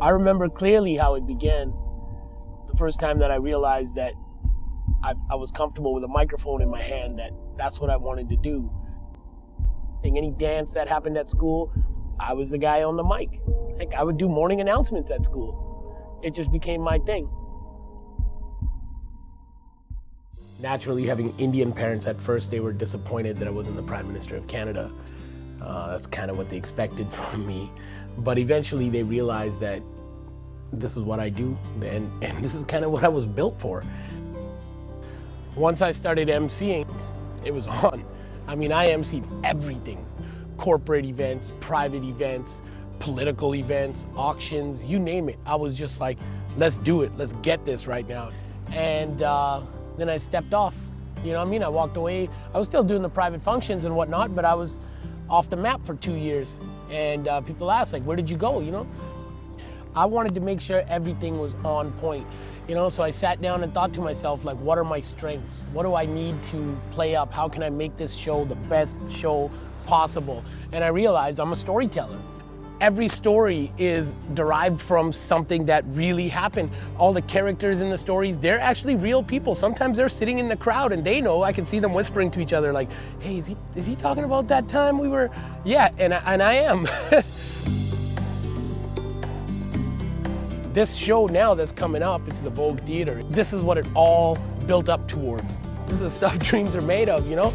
I remember clearly how it began. The first time that I realized that I was comfortable with a microphone in my hand, that's what I wanted to do. In any dance that happened at school, I was the guy on the mic. Heck, I would do morning announcements at school. It just became my thing. Naturally, having Indian parents, at first they were disappointed that I wasn't the Prime Minister of Canada. That's kind of what they expected from me. But eventually they realized that this is what I do, and this is kind of what I was built for. Once I started emceeing, it was on. I mean, I emceed everything. Corporate events, private events, political events, auctions, you name it. I was just like, let's do it, let's get this right now. And then I stepped off, you know what I mean? I walked away. I was still doing the private functions and whatnot, but I was off the map for 2 years. And people asked, like, where did you go, you know? I wanted to make sure everything was on point, you know? So I sat down and thought to myself, like, what are my strengths? What do I need to play up? How can I make this show the best show possible? And I realized I'm a storyteller. Every story is derived from something that really happened. All the characters in the stories, they're actually real people. Sometimes they're sitting in the crowd and they know, I can see them whispering to each other like, hey, is he talking about that time we were? Yeah, and I am. This show now that's coming up, it's the Vogue Theater. This is what it all built up towards. This is stuff dreams are made of, you know?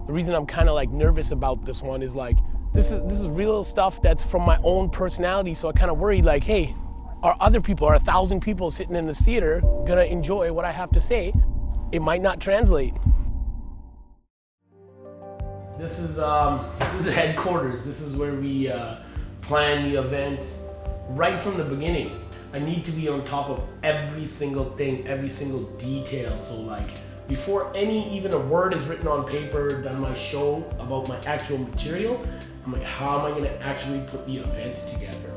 The reason I'm kind of like nervous about this one is like, this is real stuff that's from my own personality. So I kind of worry like, hey, are 1,000 people sitting in this theater gonna enjoy what I have to say? It might not translate. This is headquarters. This is where we plan the event right from the beginning. I need to be on top of every single thing, every single detail. So like, before even a word is written on paper, done my show about my actual material, I'm like, how am I gonna actually put the event together?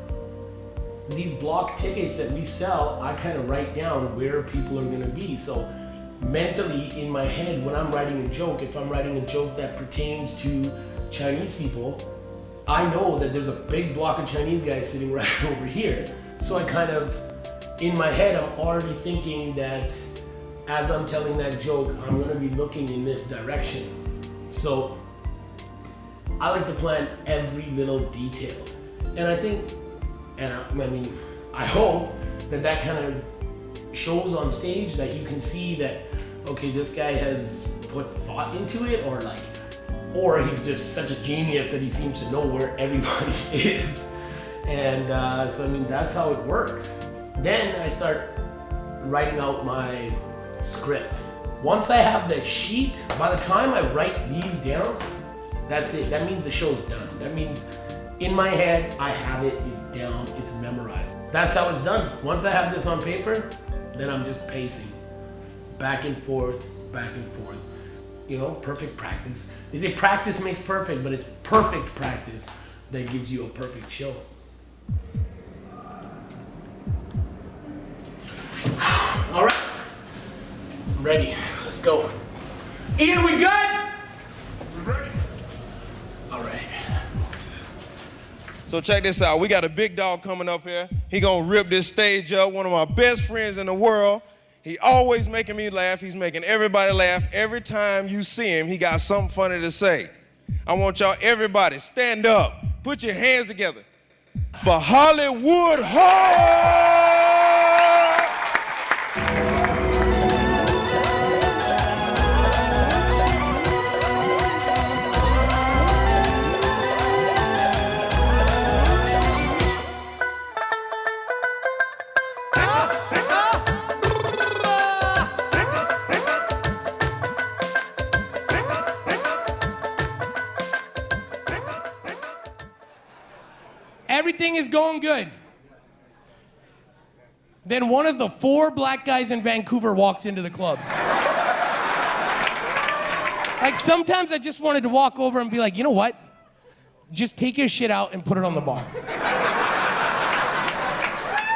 These block tickets that we sell, I kind of write down where people are gonna be. So mentally in my head, when I'm writing a joke, if I'm writing a joke that pertains to Chinese people, I know that there's a big block of Chinese guys sitting right over here. So I kind of, in my head, I'm already thinking that as I'm telling that joke, I'm gonna be looking in this direction. So I like to plan every little detail. And I think, I hope that kind of shows on stage, that you can see that, okay, this guy has put thought into it, or he's just such a genius that he seems to know where everybody is. And so that's how it works. Then I start writing out my script. Once I have the sheet, by the time I write these down, that's it. That means the show's done. That means in my head, I have it, it's down, it's memorized. That's how it's done. Once I have this on paper, then I'm just pacing back and forth, back and forth. You know, perfect practice. They say practice makes perfect, but it's perfect practice that gives you a perfect show. All right. I'm ready. Let's go. Ian, we good? We're ready. All right. So check this out. We got a big dog coming up here. He gonna rip this stage up. One of my best friends in the world. He always making me laugh. He's making everybody laugh. Every time you see him, he got something funny to say. I want y'all, everybody, stand up. Put your hands together for Hollywood Harv! Everything is going good. Then one of the 4 black guys in Vancouver walks into the club. Like, sometimes I just wanted to walk over and be like, you know what? Just take your shit out and put it on the bar.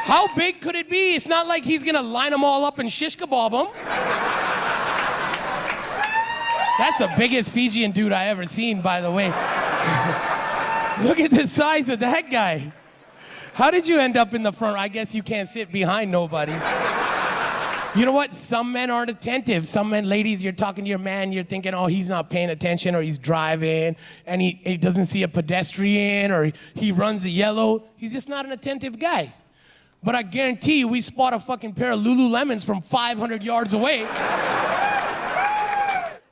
How big could it be? It's not like he's gonna line them all up and shish kebab them. That's the biggest Fijian dude I ever seen, by the way. Look at the size of that guy. How did you end up in the front? I guess you can't sit behind nobody. You know what? Some men aren't attentive. Some men, ladies, you're talking to your man, you're thinking, oh, he's not paying attention, or he's driving, and he doesn't see a pedestrian, or he runs the yellow. He's just not an attentive guy. But I guarantee you, we spot a fucking pair of Lululemons from 500 yards away.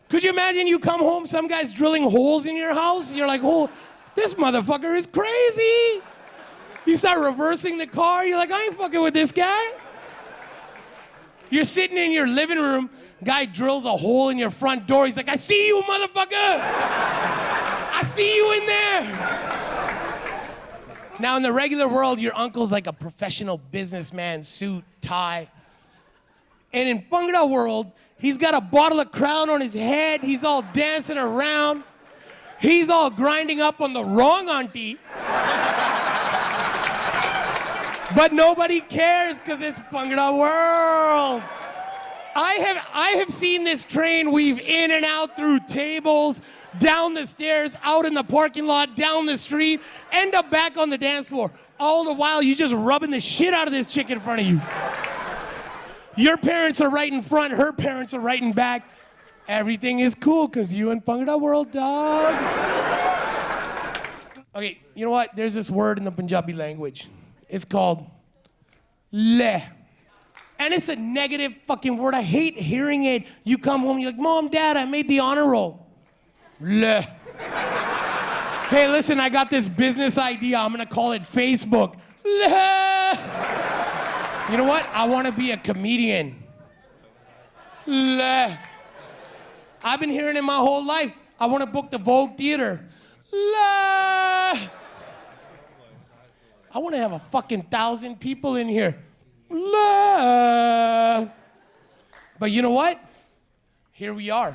Could you imagine you come home, some guy's drilling holes in your house? You're like, oh, this motherfucker is crazy. You start reversing the car. You're like, I ain't fucking with this guy. You're sitting in your living room. Guy drills a hole in your front door. He's like, I see you, motherfucker. I see you in there. Now, in the regular world, your uncle's like a professional businessman, suit, tie. And in Bhangra world, he's got a bottle of Crown on his head. He's all dancing around. He's all grinding up on the wrong auntie. But nobody cares because it's Bhangra world. I have seen this train weave in and out through tables, down the stairs, out in the parking lot, down the street, end up back on the dance floor. All the while, you just rubbing the shit out of this chick in front of you. Your parents are right in front, her parents are right in back. Everything is cool because you in Bhangra world, dog. Okay, you know what? There's this word in the Punjabi language. It's called le. And it's a negative fucking word. I hate hearing it. You come home, you're like, Mom, Dad, I made the honor roll. Le. Hey, listen, I got this business idea. I'm gonna call it Facebook. Le. You know what? I wanna be a comedian. Le. I've been hearing it my whole life. I wanna book the Vogue Theater. Le. I want to have a fucking 1,000 people in here. La. But you know what? Here we are.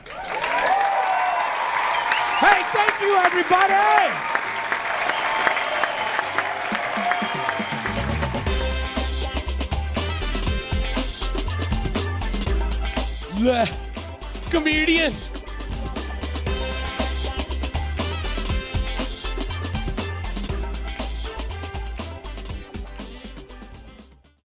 Hey, thank you, everybody! La. Comedian.